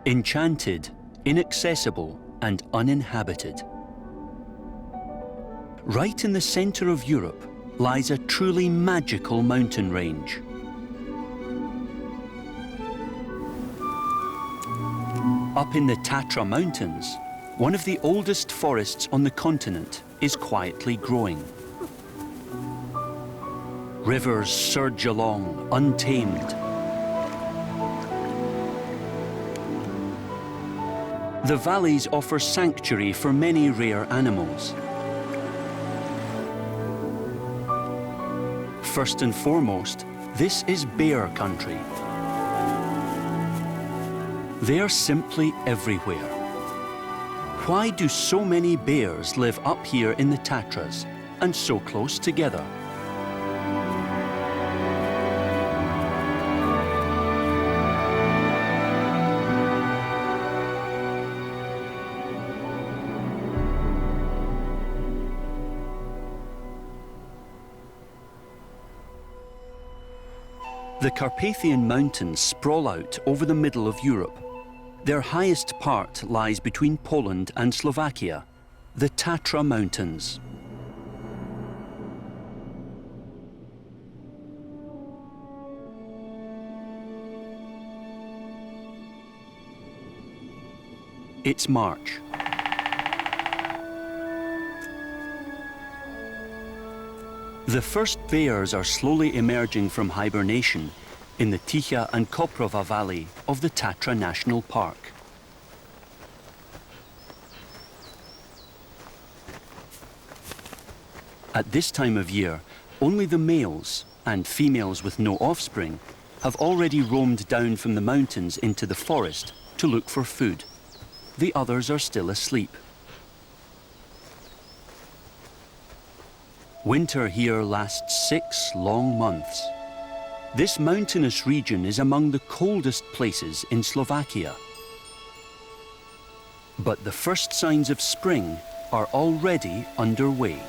Enchanted, inaccessible, and uninhabited. Right in the center of Europe lies a truly magical mountain range. Up in the Tatra mountains, one of the oldest forests on the continent is quietly growing. Rivers surge along, untamed. The valleys offer sanctuary for many rare animals. First and foremost, this is bear country. They are simply everywhere. Why do so many bears live up here in the Tatras and so close together? The Carpathian Mountains sprawl out over the middle of Europe. Their highest part lies between Poland and Slovakia, the Tatra Mountains. It's March. The first bears are slowly emerging from hibernation in the Ticha and Koprova Valley of the Tatra National Park. At this time of year, only the males, and females with no offspring, have already roamed down from the mountains into the forest to look for food. The others are still asleep. Winter here lasts 6 long months. This mountainous region is among the coldest places in Slovakia. But the first signs of spring are already underway.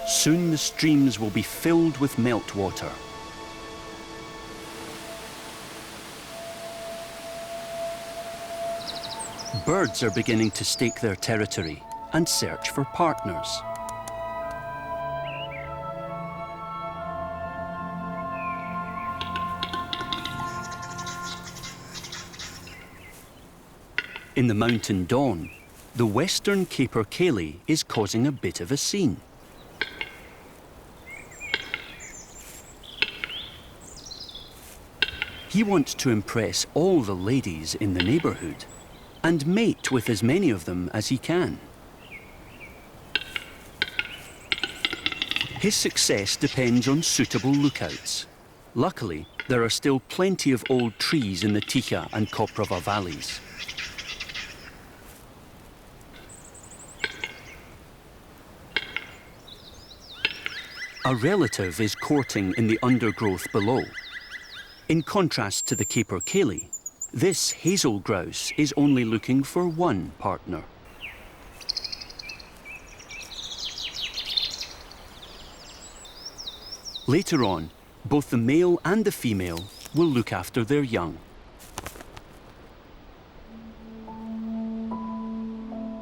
Soon the streams will be filled with meltwater. Birds are beginning to stake their territory and search for partners. In the mountain dawn, the western capercaillie is causing a bit of a scene. He wants to impress all the ladies in the neighborhood and mate with as many of them as he can. His success depends on suitable lookouts. Luckily, there are still plenty of old trees in the Ticha and Koprova valleys. A relative is courting in the undergrowth below. In contrast to the capercaillie, this hazel grouse is only looking for one partner. Later on, both the male and the female will look after their young.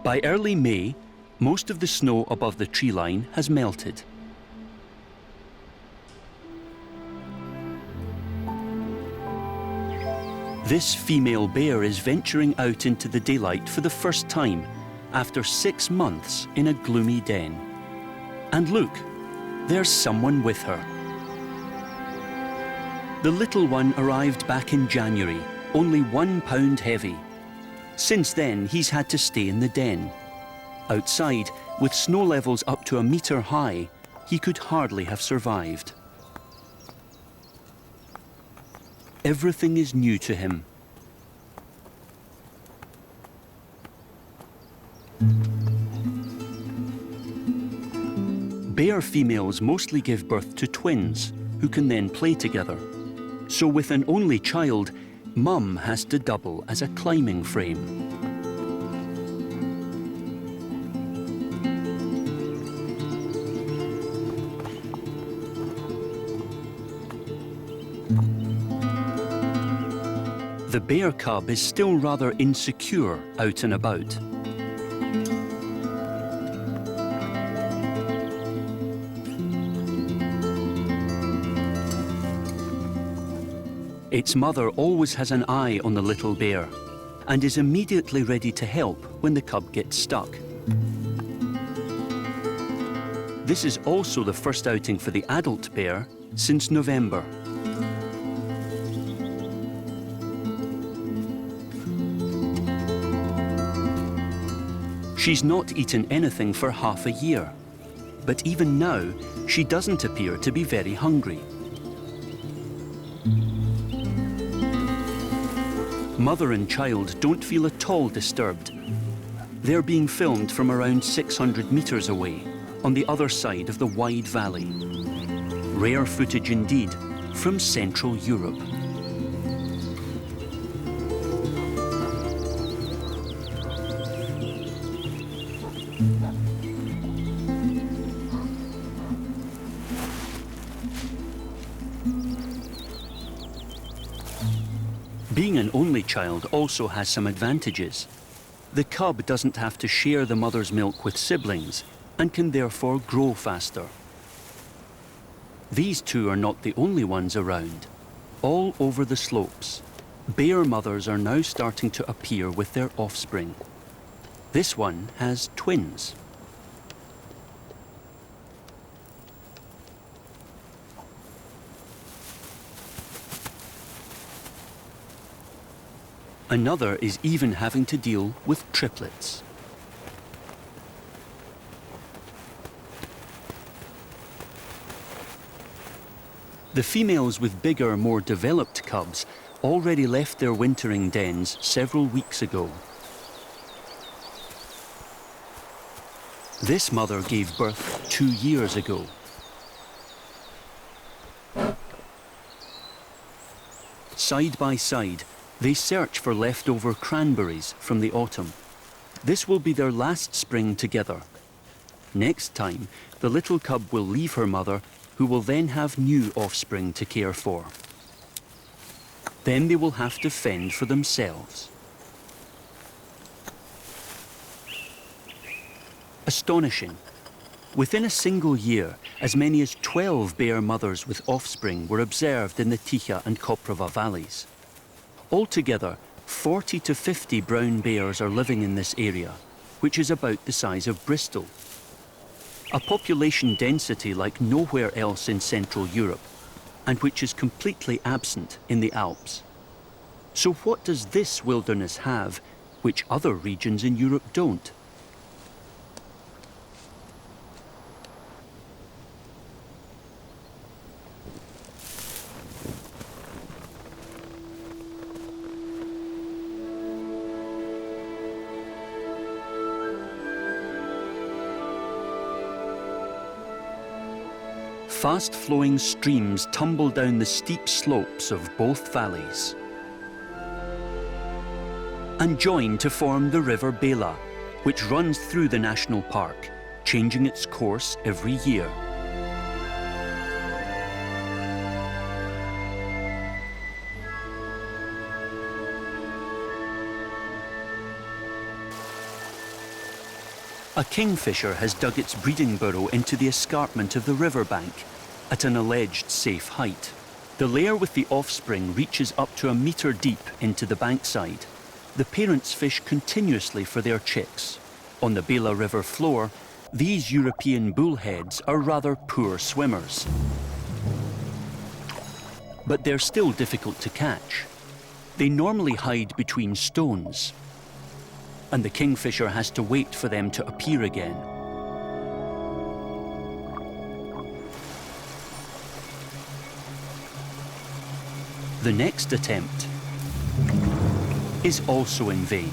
By early May, most of the snow above the tree line has melted. This female bear is venturing out into the daylight for the first time after 6 months in a gloomy den. And look, there's someone with her. The little one arrived back in January, only 1 pound heavy. Since then, he's had to stay in the den. Outside, with snow levels up to 1 metre high, he could hardly have survived. Everything is new to him. Bear females mostly give birth to twins, who can then play together. So with an only child, Mum has to double as a climbing frame. The bear cub is still rather insecure out and about. Its mother always has an eye on the little bear and is immediately ready to help when the cub gets stuck. This is also the first outing for the adult bear since November. She's not eaten anything for half a year, but even now, she doesn't appear to be very hungry. Mother and child don't feel at all disturbed. They're being filmed from around 600 meters away, on the other side of the wide valley. Rare footage indeed, from Central Europe. Being an only child also has some advantages. The cub doesn't have to share the mother's milk with siblings and can therefore grow faster. These two are not the only ones around. All over the slopes, bear mothers are now starting to appear with their offspring. This one has twins. Another is even having to deal with triplets. The females with bigger, more developed cubs already left their wintering dens several weeks ago. This mother gave birth 2 years ago. Side by side, they search for leftover cranberries from the autumn. This will be their last spring together. Next time, the little cub will leave her mother, who will then have new offspring to care for. Then they will have to fend for themselves. Astonishing. Within a single year, as many as 12 bear mothers with offspring were observed in the Ticha and Koprava valleys. Altogether, 40 to 50 brown bears are living in this area, which is about the size of Bristol. A population density like nowhere else in Central Europe, and which is completely absent in the Alps. So what does this wilderness have, which other regions in Europe don't? Fast-flowing streams tumble down the steep slopes of both valleys and join to form the River Bela, which runs through the national park, changing its course every year. A kingfisher has dug its breeding burrow into the escarpment of the riverbank at an alleged safe height. The layer with the offspring reaches up to 1 metre deep into the bankside. The parents fish continuously for their chicks. On the Bela River floor, these European bullheads are rather poor swimmers. But they're still difficult to catch. They normally hide between stones, and the kingfisher has to wait for them to appear again. The next attempt is also in vain.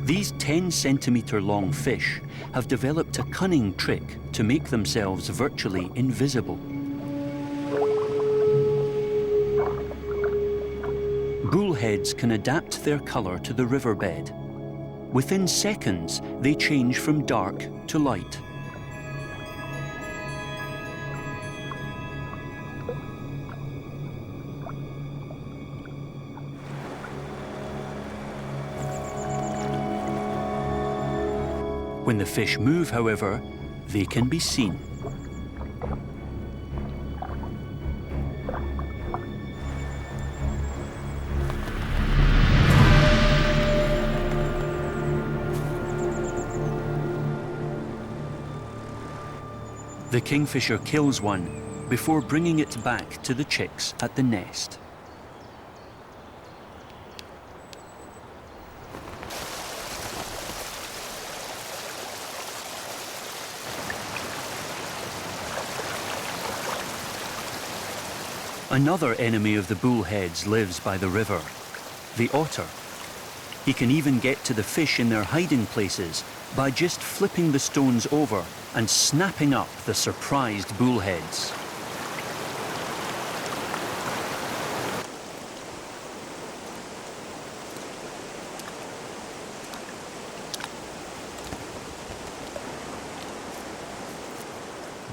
These 10-centimetre long fish have developed a cunning trick to make themselves virtually invisible. Bullheads can adapt their colour to the riverbed. Within seconds, they change from dark to light. When the fish move, however, they can be seen. The kingfisher kills one before bringing it back to the chicks at the nest. Another enemy of the bullheads lives by the river, the otter. He can even get to the fish in their hiding places by just flipping the stones over and snapping up the surprised bullheads.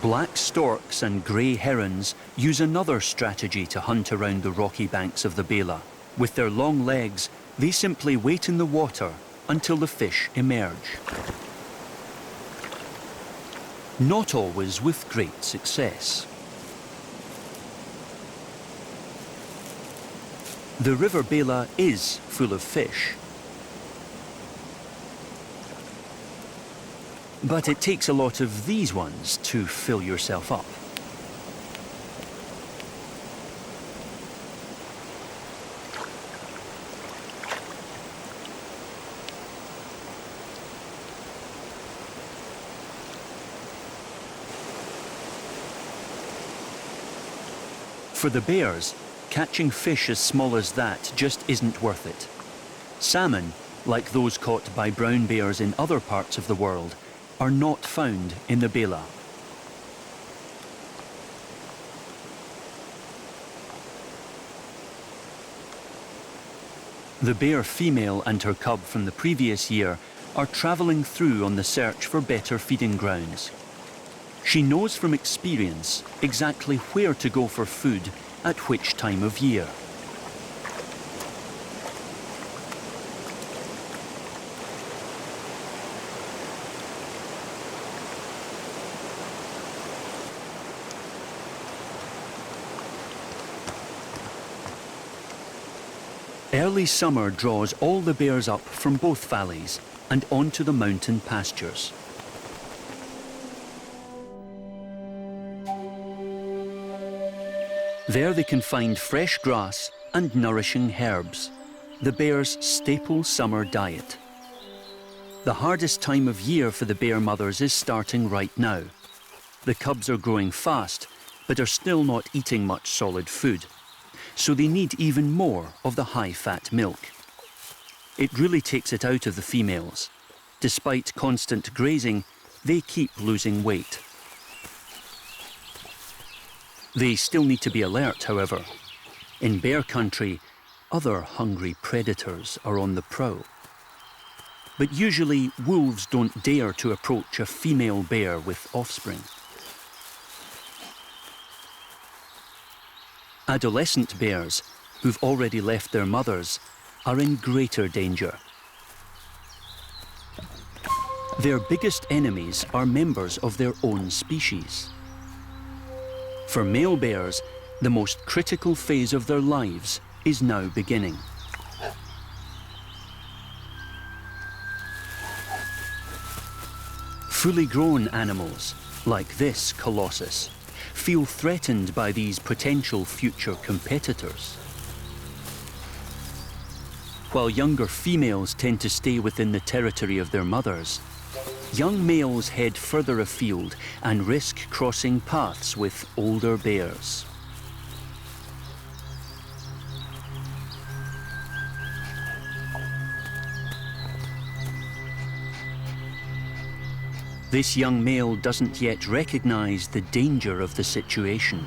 Black storks and grey herons use another strategy to hunt around the rocky banks of the Bela. With their long legs, they simply wait in the water until the fish emerge. Not always with great success. The river Bela is full of fish. But it takes a lot of these ones to fill yourself up. For the bears, catching fish as small as that just isn't worth it. Salmon, like those caught by brown bears in other parts of the world, are not found in the Bela. The bear female and her cub from the previous year are travelling through on the search for better feeding grounds. She knows from experience exactly where to go for food at which time of year. Early summer draws all the bears up from both valleys and onto the mountain pastures. There they can find fresh grass and nourishing herbs, the bears' staple summer diet. The hardest time of year for the bear mothers is starting right now. The cubs are growing fast, but are still not eating much solid food, so they need even more of the high-fat milk. It really takes it out of the females. Despite constant grazing, they keep losing weight. They still need to be alert, however. In bear country, other hungry predators are on the prowl. But usually, wolves don't dare to approach a female bear with offspring. Adolescent bears, who've already left their mothers, are in greater danger. Their biggest enemies are members of their own species. For male bears, the most critical phase of their lives is now beginning. Fully grown animals, like this colossus, feel threatened by these potential future competitors. While younger females tend to stay within the territory of their mothers, young males head further afield and risk crossing paths with older bears. This young male doesn't yet recognize the danger of the situation.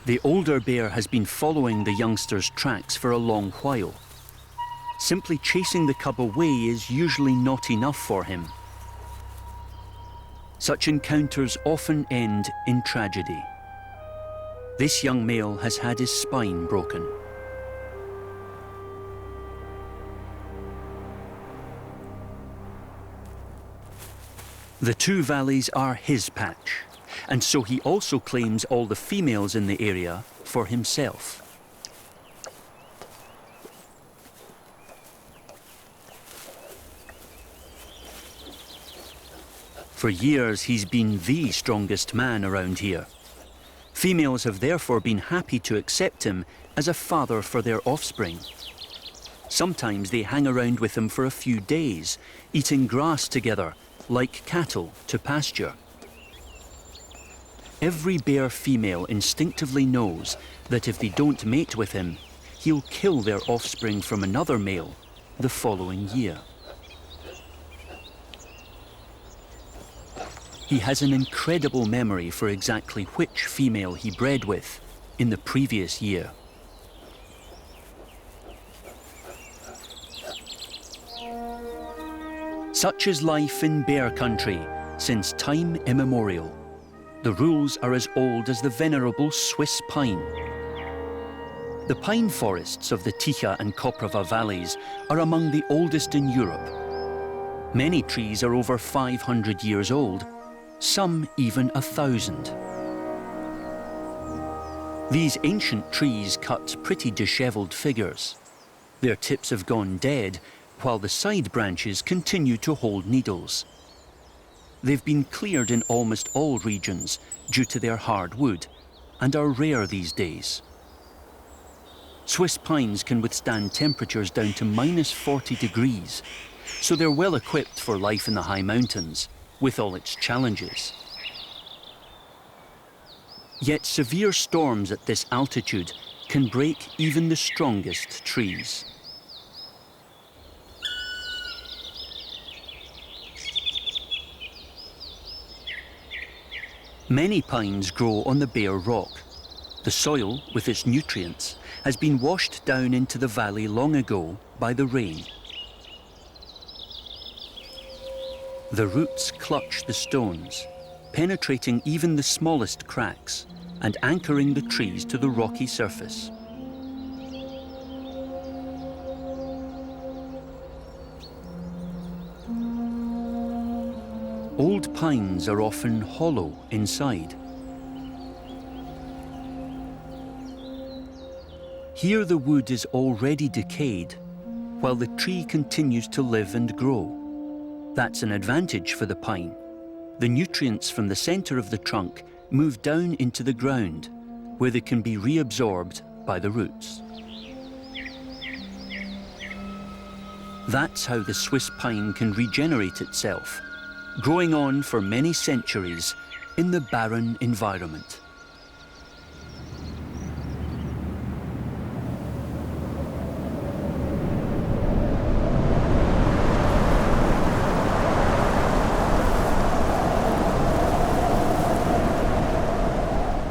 The older bear has been following the youngster's tracks for a long while. Simply chasing the cub away is usually not enough for him. Such encounters often end in tragedy. This young male has had his spine broken. The two valleys are his patch, and so he also claims all the females in the area for himself. For years, he's been the strongest man around here. Females have therefore been happy to accept him as a father for their offspring. Sometimes they hang around with him for a few days, eating grass together, like cattle to pasture. Every bear female instinctively knows that if they don't mate with him, he'll kill their offspring from another male the following year. He has an incredible memory for exactly which female he bred with in the previous year. Such is life in bear country since time immemorial. The rules are as old as the venerable Swiss pine. The pine forests of the Ticha and Koprava valleys are among the oldest in Europe. Many trees are over 500 years old, some even 1,000. These ancient trees cut pretty dishevelled figures. Their tips have gone dead, while the side branches continue to hold needles. They've been cleared in almost all regions due to their hard wood, and are rare these days. Swiss pines can withstand temperatures down to -40 degrees, so they're well equipped for life in the high mountains, with all its challenges. Yet severe storms at this altitude can break even the strongest trees. Many pines grow on the bare rock. The soil, with its nutrients, has been washed down into the valley long ago by the rain. The roots clutch the stones, penetrating even the smallest cracks and anchoring the trees to the rocky surface. Old pines are often hollow inside. Here the wood is already decayed, while the tree continues to live and grow. That's an advantage for the pine. The nutrients from the center of the trunk move down into the ground, where they can be reabsorbed by the roots. That's how the Swiss pine can regenerate itself, growing on for many centuries in the barren environment.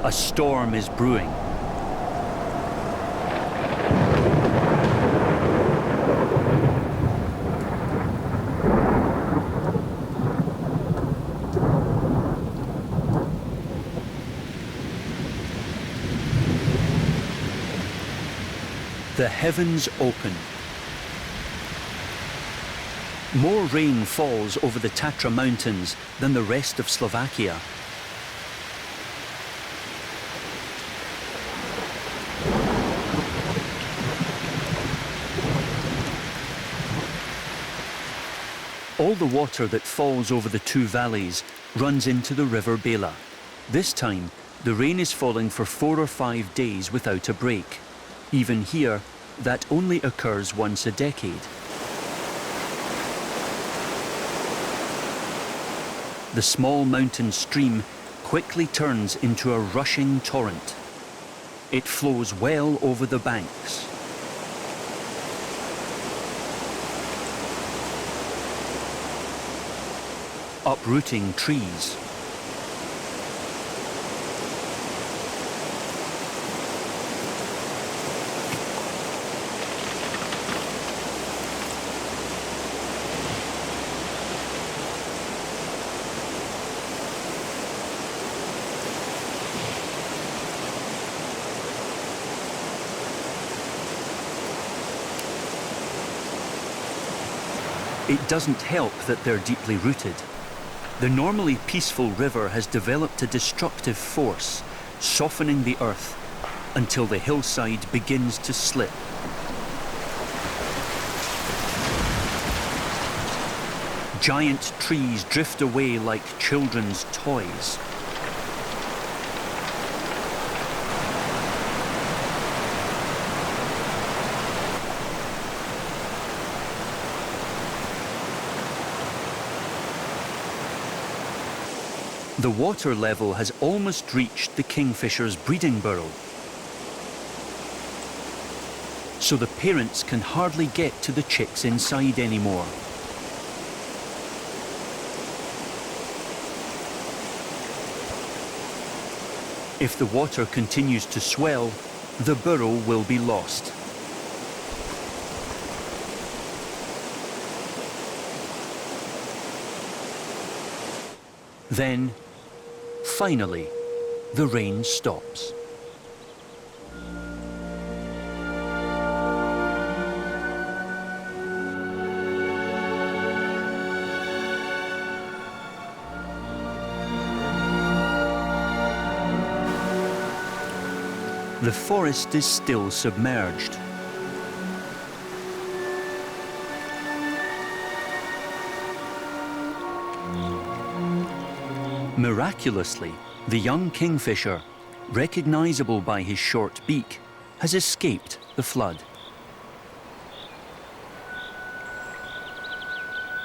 A storm is brewing. The heavens open. More rain falls over the Tatra mountains than the rest of Slovakia. All the water that falls over the two valleys runs into the river Bela. This time, the rain is falling for 4 or 5 days without a break. Even here, that only occurs once a decade. The small mountain stream quickly turns into a rushing torrent. It flows well over the banks. Uprooting trees. It doesn't help that they're deeply rooted. The normally peaceful river has developed a destructive force, softening the earth until the hillside begins to slip. Giant trees drift away like children's toys. The water level has almost reached the kingfisher's breeding burrow, so the parents can hardly get to the chicks inside anymore. If the water continues to swell, the burrow will be lost. Then, finally, the rain stops. The forest is still submerged. Miraculously, the young kingfisher, recognizable by his short beak, has escaped the flood.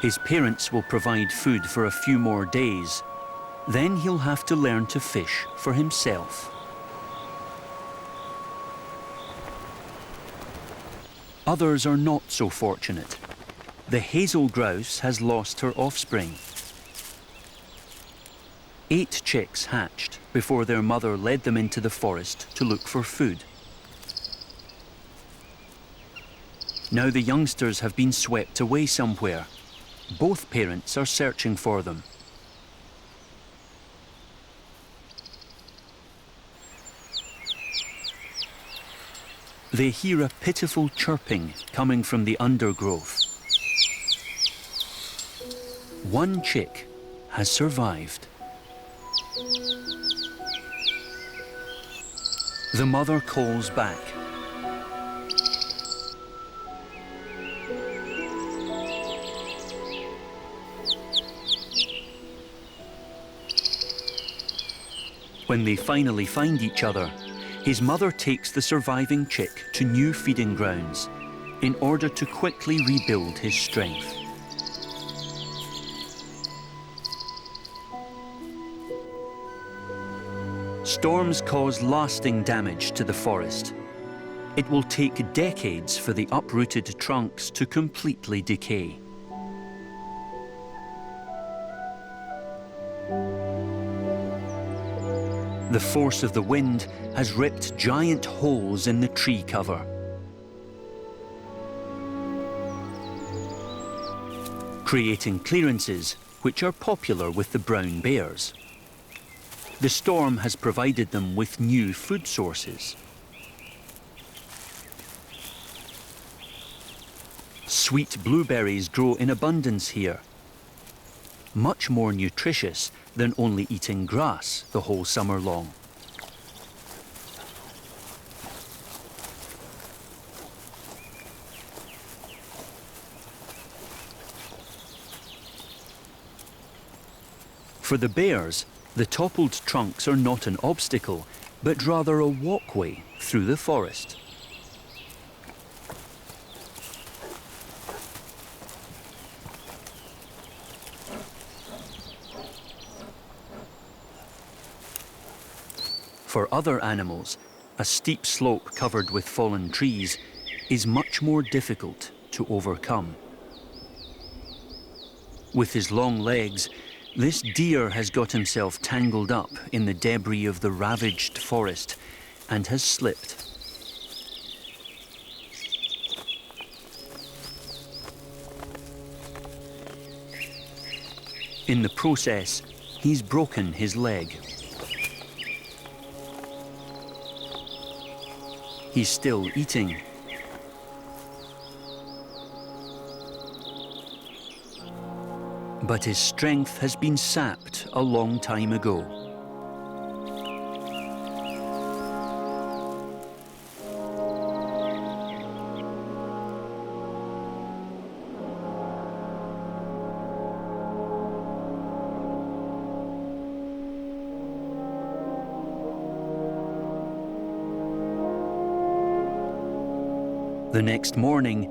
His parents will provide food for a few more days. Then he'll have to learn to fish for himself. Others are not so fortunate. The hazel grouse has lost her offspring. 8 chicks hatched before their mother led them into the forest to look for food. Now the youngsters have been swept away somewhere. Both parents are searching for them. They hear a pitiful chirping coming from the undergrowth. One chick has survived. The mother calls back. When they finally find each other, his mother takes the surviving chick to new feeding grounds in order to quickly rebuild his strength. Storms cause lasting damage to the forest. It will take decades for the uprooted trunks to completely decay. The force of the wind has ripped giant holes in the tree cover. Creating clearances which are popular with the brown bears. The storm has provided them with new food sources. Sweet blueberries grow in abundance here, much more nutritious than only eating grass the whole summer long. For the bears, the toppled trunks are not an obstacle, but rather a walkway through the forest. For other animals, a steep slope covered with fallen trees is much more difficult to overcome. With his long legs, this deer has got himself tangled up in the debris of the ravaged forest and has slipped. In the process, he's broken his leg. He's still eating. But his strength has been sapped a long time ago. The next morning,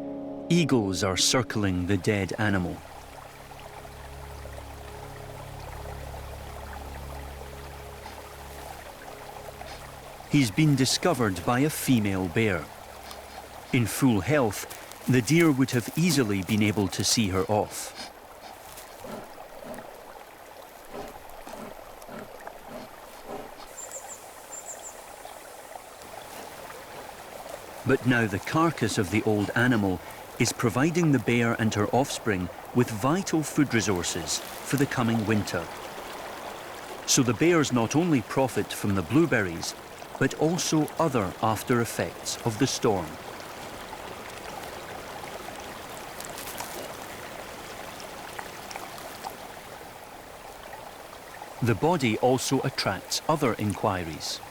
eagles are circling the dead animal. He's been discovered by a female bear. In full health, the deer would have easily been able to see her off. But now the carcass of the old animal is providing the bear and her offspring with vital food resources for the coming winter. So the bears not only profit from the blueberries, but also other after effects of the storm. The body also attracts other inquiries.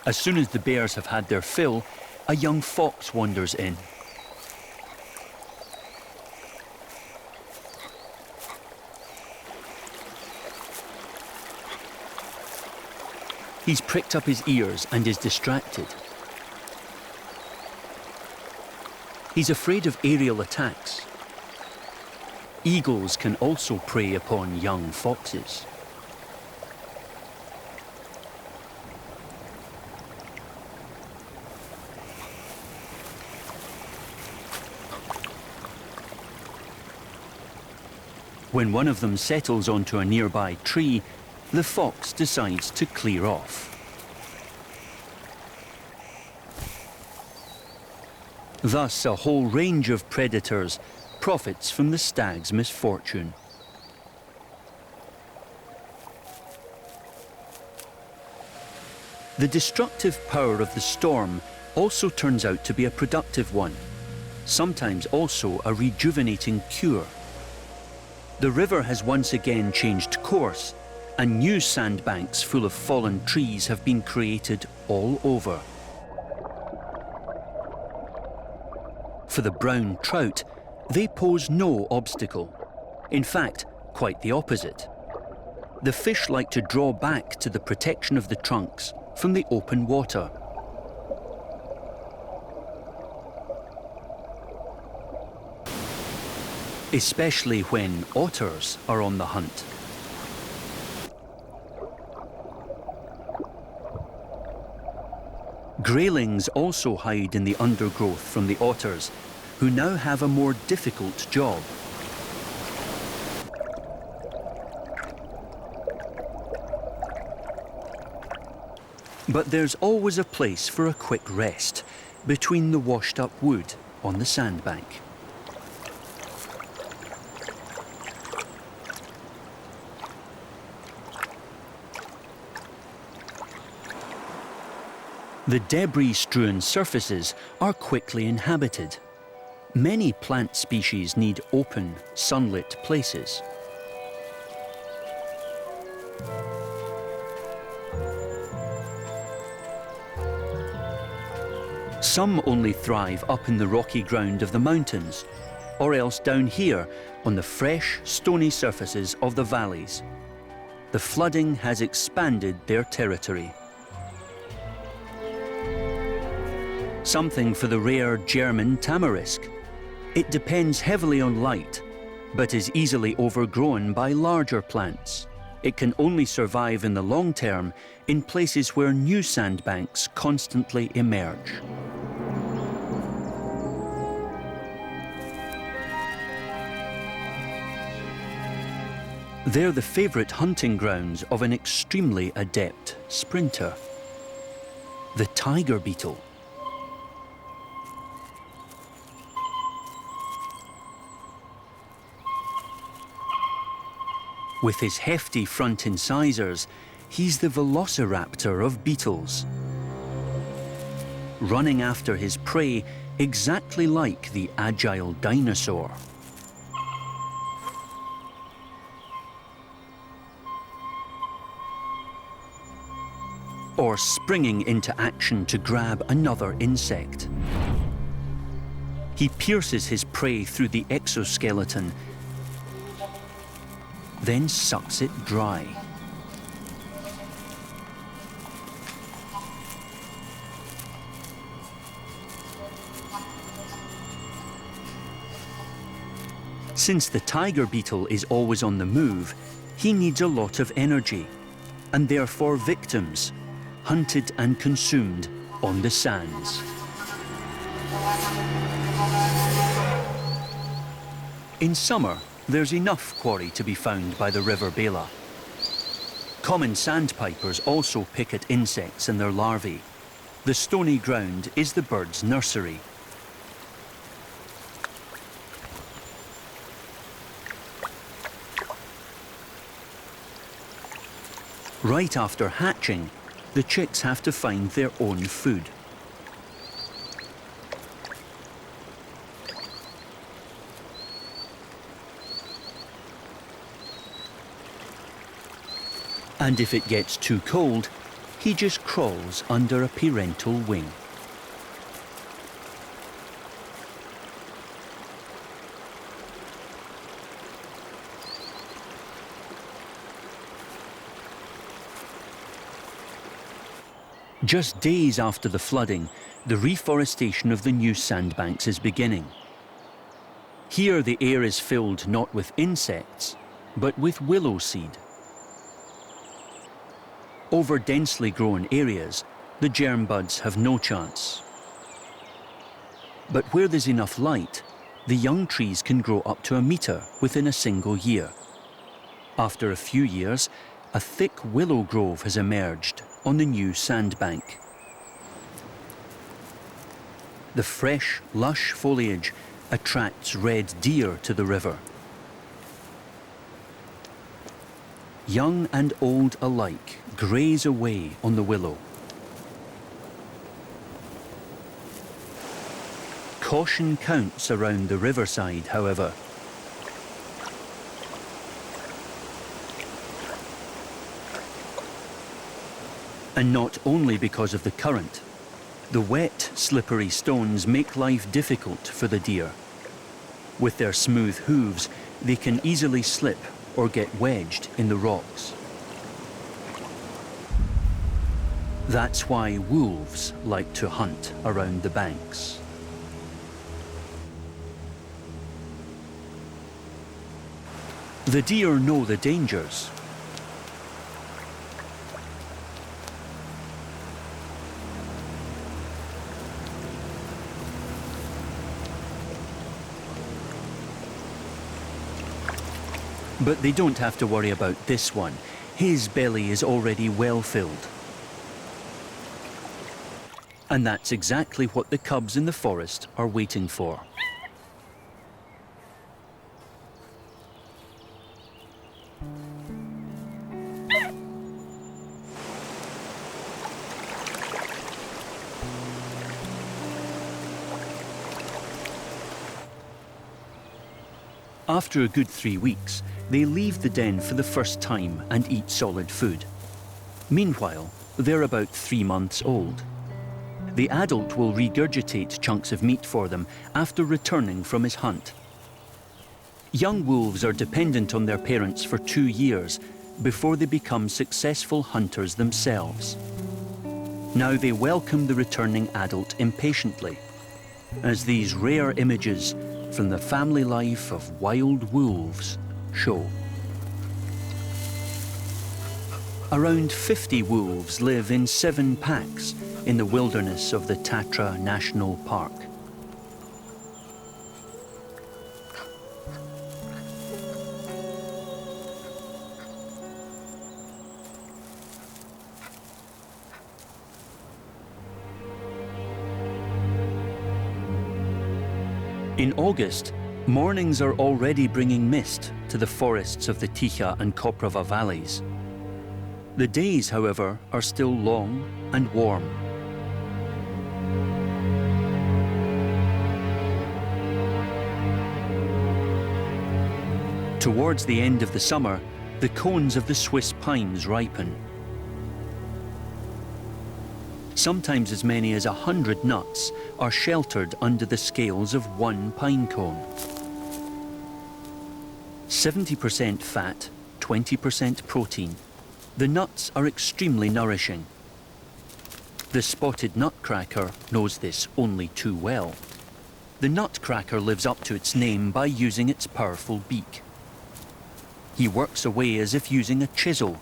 As soon as the bears have had their fill, a young fox wanders in. He's pricked up his ears and is distracted. He's afraid of aerial attacks. Eagles can also prey upon young foxes. When one of them settles onto a nearby tree, the fox decides to clear off. Thus, a whole range of predators profits from the stag's misfortune. The destructive power of the storm also turns out to be a productive one, sometimes also a rejuvenating cure. The river has once again changed course, and new sandbanks full of fallen trees have been created all over. For the brown trout, they pose no obstacle. In fact, quite the opposite. The fish like to draw back to the protection of the trunks from the open water. Especially when otters are on the hunt. Graylings also hide in the undergrowth from the otters, who now have a more difficult job. But there's always a place for a quick rest between the washed-up wood on the sandbank. The debris-strewn surfaces are quickly inhabited. Many plant species need open, sunlit places. Some only thrive up in the rocky ground of the mountains, or else down here on the fresh, stony surfaces of the valleys. The flooding has expanded their territory. Something for the rare German tamarisk. It depends heavily on light, but is easily overgrown by larger plants. It can only survive in the long term in places where new sandbanks constantly emerge. They're the favourite hunting grounds of an extremely adept sprinter, the tiger beetle. With his hefty front incisors, he's the velociraptor of beetles. Running after his prey, exactly like the agile dinosaur. Or springing into action to grab another insect. He pierces his prey through the exoskeleton, then sucks it dry. Since the tiger beetle is always on the move, he needs a lot of energy, and therefore victims, hunted and consumed on the sands. In summer, there's enough quarry to be found by the River Bela. Common sandpipers also pick at insects and their larvae. The stony ground is the bird's nursery. Right after hatching, the chicks have to find their own food. And if it gets too cold, he just crawls under a parental wing. Just days after the flooding, the reforestation of the new sandbanks is beginning. Here the air is filled not with insects, but with willow seed. Over densely grown areas, the germ buds have no chance. But where there's enough light, the young trees can grow up to a metre within a single year. After a few years, a thick willow grove has emerged on the new sandbank. The fresh, lush foliage attracts red deer to the river. Young and old alike graze away on the willow. Caution counts around the riverside, however. And not only because of the current. The wet, slippery stones make life difficult for the deer. With their smooth hooves, they can easily slip or get wedged in the rocks. That's why wolves like to hunt around the banks. The deer know the dangers. But they don't have to worry about this one. His belly is already well filled. And that's exactly what the cubs in the forest are waiting for. After a good 3 weeks, they leave the den for the first time and eat solid food. Meanwhile, they're about 3 months old. The adult will regurgitate chunks of meat for them after returning from his hunt. Young wolves are dependent on their parents for 2 years before they become successful hunters themselves. Now they welcome the returning adult impatiently, as these rare images from the family life of wild wolves show. Around 50 wolves live in 7 packs in the wilderness of the Tatra National Park. In August, mornings are already bringing mist to the forests of the Ticha and Koprava valleys. The days, however, are still long and warm. Towards the end of the summer, the cones of the Swiss pines ripen. Sometimes as many as 100 nuts are sheltered under the scales of one pine cone. 70% fat, 20% protein. The nuts are extremely nourishing. The spotted nutcracker knows this only too well. The nutcracker lives up to its name by using its powerful beak. He works away as if using a chisel,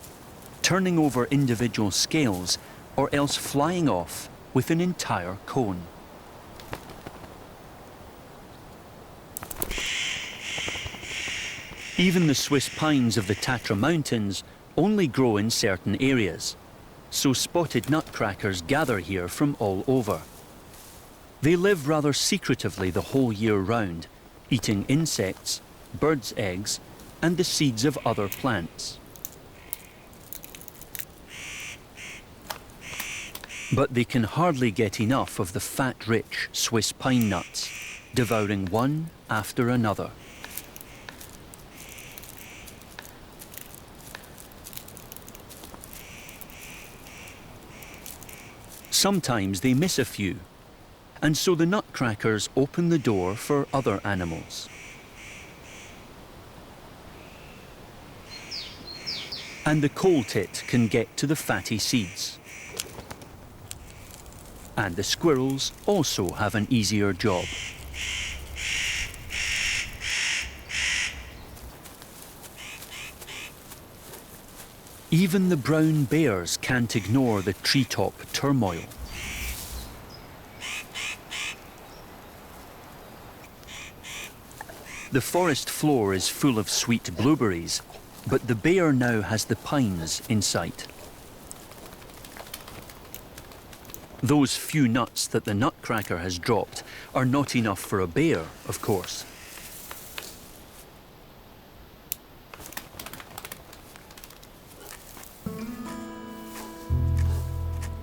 turning over individual scales or else flying off with an entire cone. Even the Swiss pines of the Tatra mountains only grow in certain areas, so spotted nutcrackers gather here from all over. They live rather secretively the whole year round, eating insects, birds' eggs, and the seeds of other plants. But they can hardly get enough of the fat-rich Swiss pine nuts, devouring one after another. Sometimes they miss a few, and so the nutcrackers open the door for other animals. And the coal tit can get to the fatty seeds. And the squirrels also have an easier job. Even the brown bears can't ignore the treetop turmoil. The forest floor is full of sweet blueberries, but the bear now has the pines in sight. Those few nuts that the nutcracker has dropped are not enough for a bear, of course.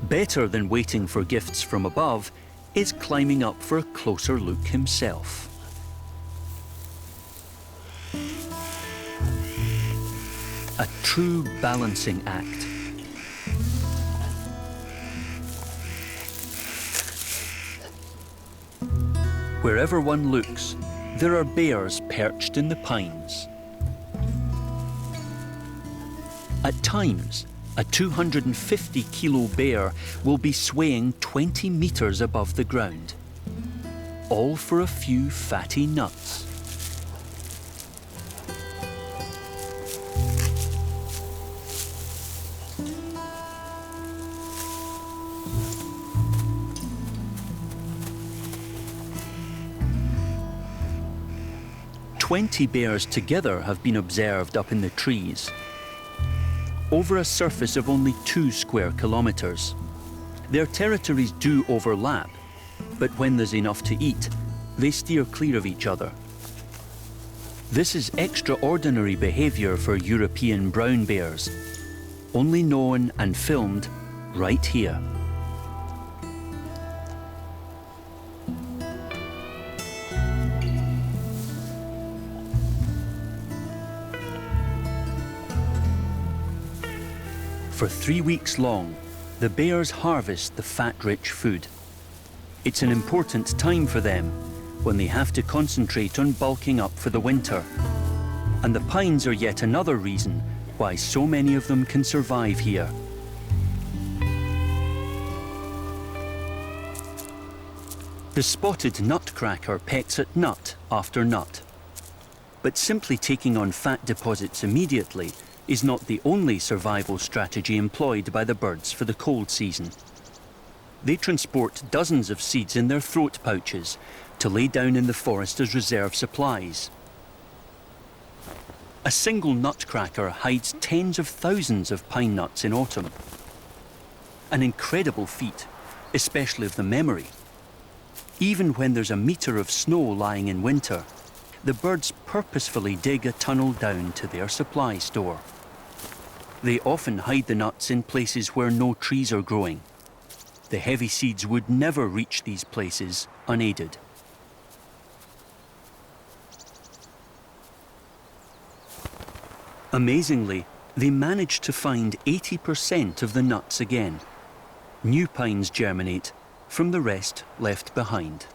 Better than waiting for gifts from above is climbing up for a closer look himself. A true balancing act. Wherever one looks, there are bears perched in the pines. At times, a 250-kilo bear will be swaying 20 meters above the ground, all for a few fatty nuts. "20 bears together have been observed up in the trees, over a surface of only 2 square kilometers. Their territories do overlap, but when there's enough to eat, they steer clear of each other. This is extraordinary behavior for European brown bears, only known and filmed right here. For 3 weeks long, the bears harvest the fat-rich food. It's an important time for them when they have to concentrate on bulking up for the winter. And the pines are yet another reason why so many of them can survive here. The spotted nutcracker pecks at nut after nut. But simply taking on fat deposits immediately is not the only survival strategy employed by the birds for the cold season. They transport dozens of seeds in their throat pouches to lay down in the forest as reserve supplies. A single nutcracker hides tens of thousands of pine nuts in autumn. An incredible feat, especially of the memory. Even when there's a meter of snow lying in winter, the birds purposefully dig a tunnel down to their supply store. They often hide the nuts in places where no trees are growing. The heavy seeds would never reach these places unaided. Amazingly, they managed to find 80% of the nuts again. New pines germinate from the rest left behind.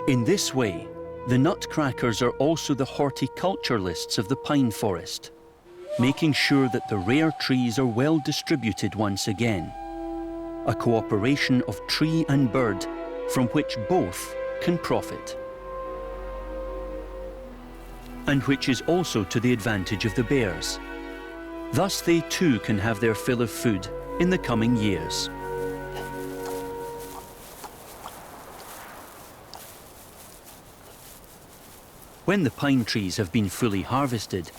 In this way, the nutcrackers are also the horticulturalists of the pine forest, making sure that the rare trees are well distributed once again. A cooperation of tree and bird from which both can profit. And which is also to the advantage of the bears. Thus they too can have their fill of food in the coming years. When the pine trees have been fully harvested,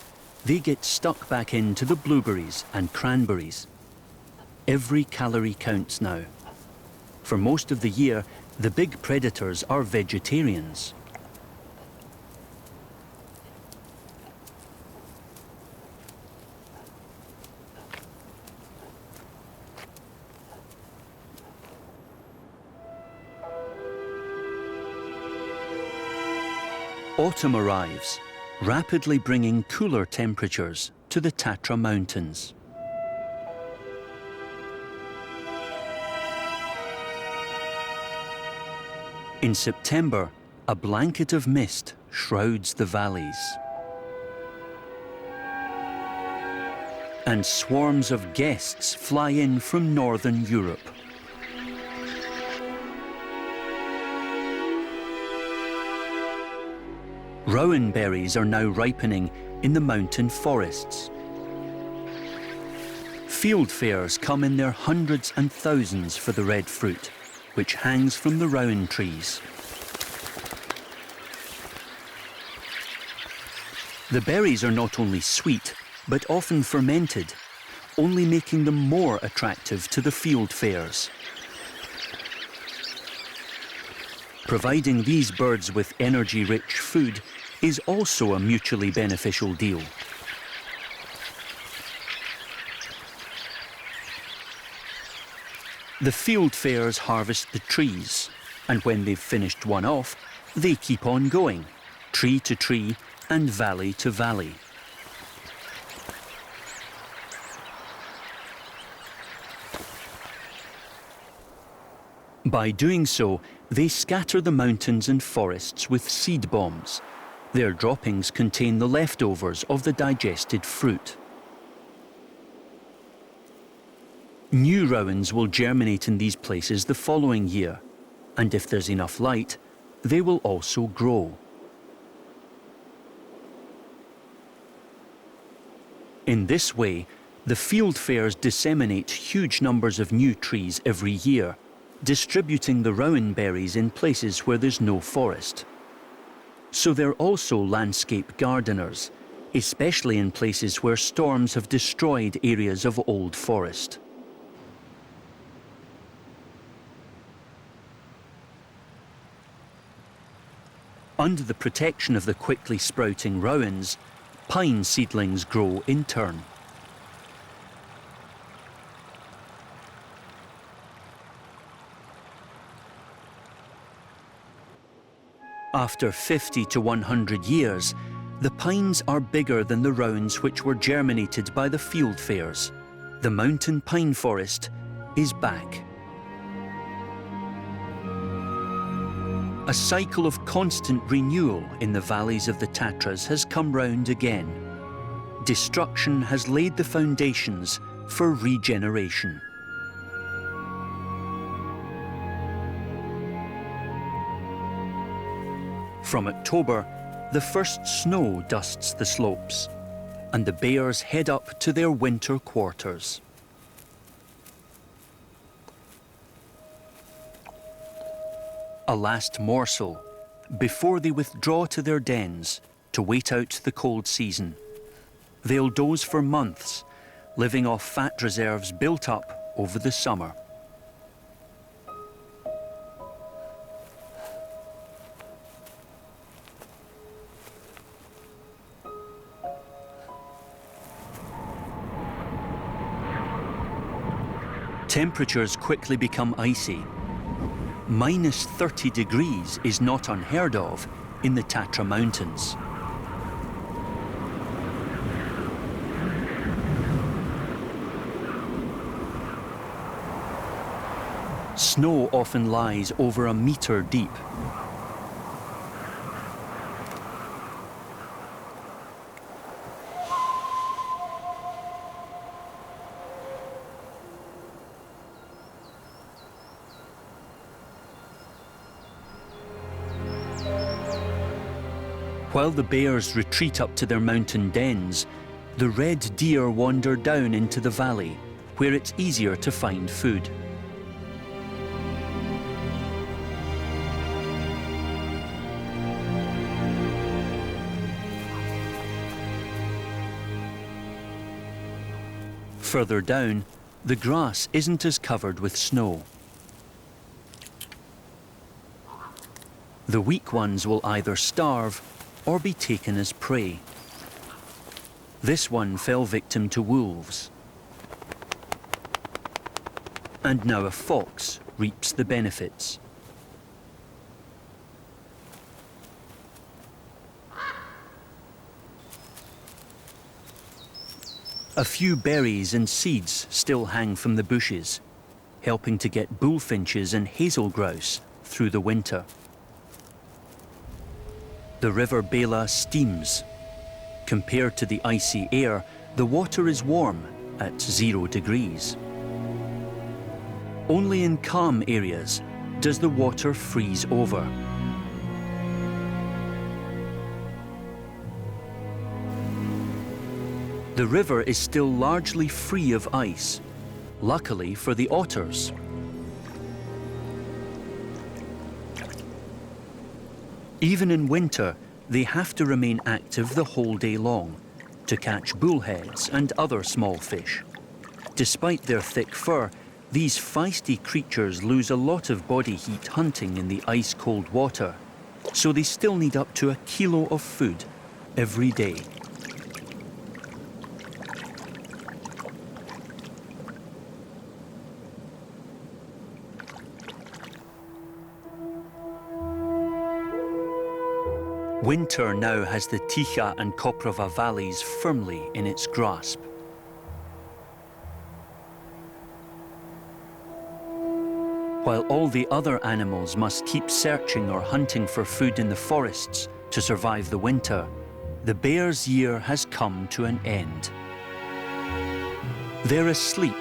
they get stuck back into the blueberries and cranberries. Every calorie counts now. For most of the year, the big predators are vegetarians. Autumn arrives, rapidly bringing cooler temperatures to the Tatra mountains. In September, a blanket of mist shrouds the valleys. And swarms of guests fly in from northern Europe. Rowan berries are now ripening in the mountain forests. Field fairs come in their hundreds and thousands for the red fruit, which hangs from the rowan trees. The berries are not only sweet, but often fermented, only making them more attractive to the field fairs. Providing these birds with energy-rich food is also a mutually beneficial deal. The field fairs harvest the trees, and when they've finished one off, they keep on going, tree to tree and valley to valley. By doing so, they scatter the mountains and forests with seed bombs. Their droppings contain the leftovers of the digested fruit. New rowans will germinate in these places the following year, and if there's enough light, they will also grow. In this way, the field fairs disseminate huge numbers of new trees every year, distributing the rowan berries in places where there's no forest. So they're also landscape gardeners, especially in places where storms have destroyed areas of old forest. Under the protection of the quickly sprouting rowans, pine seedlings grow in turn. After 50 to 100 years, the pines are bigger than the rowans which were germinated by the field fairs. The mountain pine forest is back. A cycle of constant renewal in the valleys of the Tatras has come round again. Destruction has laid the foundations for regeneration. From October, the first snow dusts the slopes, and the bears head up to their winter quarters. A last morsel before they withdraw to their dens to wait out the cold season. They'll doze for months, living off fat reserves built up over the summer. Temperatures quickly become icy. -30 degrees is not unheard of in the Tatra mountains. Snow often lies over a metre deep. While the bears retreat up to their mountain dens, the red deer wander down into the valley, where it's easier to find food. Further down, the grass isn't as covered with snow. The weak ones will either starve or be taken as prey. This one fell victim to wolves. And now a fox reaps the benefits. A few berries and seeds still hang from the bushes, helping to get bullfinches and hazel grouse through the winter. The river Bela steams. Compared to the icy air, the water is warm at 0 degrees. Only in calm areas does the water freeze over. The river is still largely free of ice, luckily for the otters. Even in winter, they have to remain active the whole day long to catch bullheads and other small fish. Despite their thick fur, these feisty creatures lose a lot of body heat hunting in the ice-cold water, so they still need up to 1 kilo of food every day. Winter now has the Ticha and Koprova valleys firmly in its grasp. While all the other animals must keep searching or hunting for food in the forests to survive the winter, the bears' year has come to an end. They're asleep,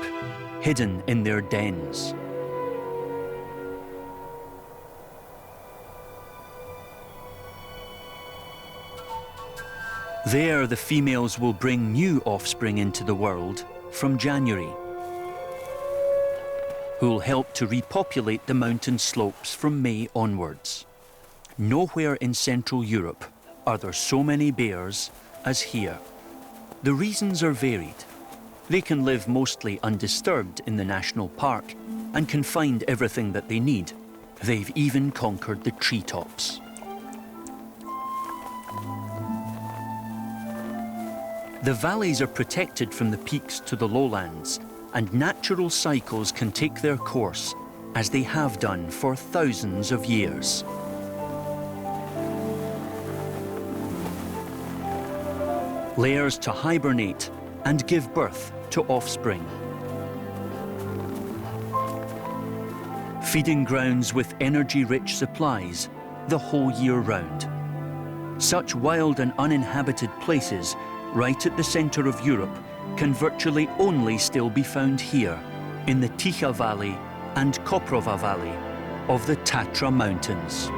hidden in their dens. There, the females will bring new offspring into the world from January, who'll help to repopulate the mountain slopes from May onwards. Nowhere in Central Europe are there so many bears as here. The reasons are varied. They can live mostly undisturbed in the national park and can find everything that they need. They've even conquered the treetops. The valleys are protected from the peaks to the lowlands, and natural cycles can take their course, as they have done for thousands of years. Layers to hibernate and give birth to offspring. Feeding grounds with energy-rich supplies the whole year round. Such wild and uninhabited places right at the centre of Europe can virtually only still be found here, in the Ticha Valley and Koprova Valley of the Tatra Mountains.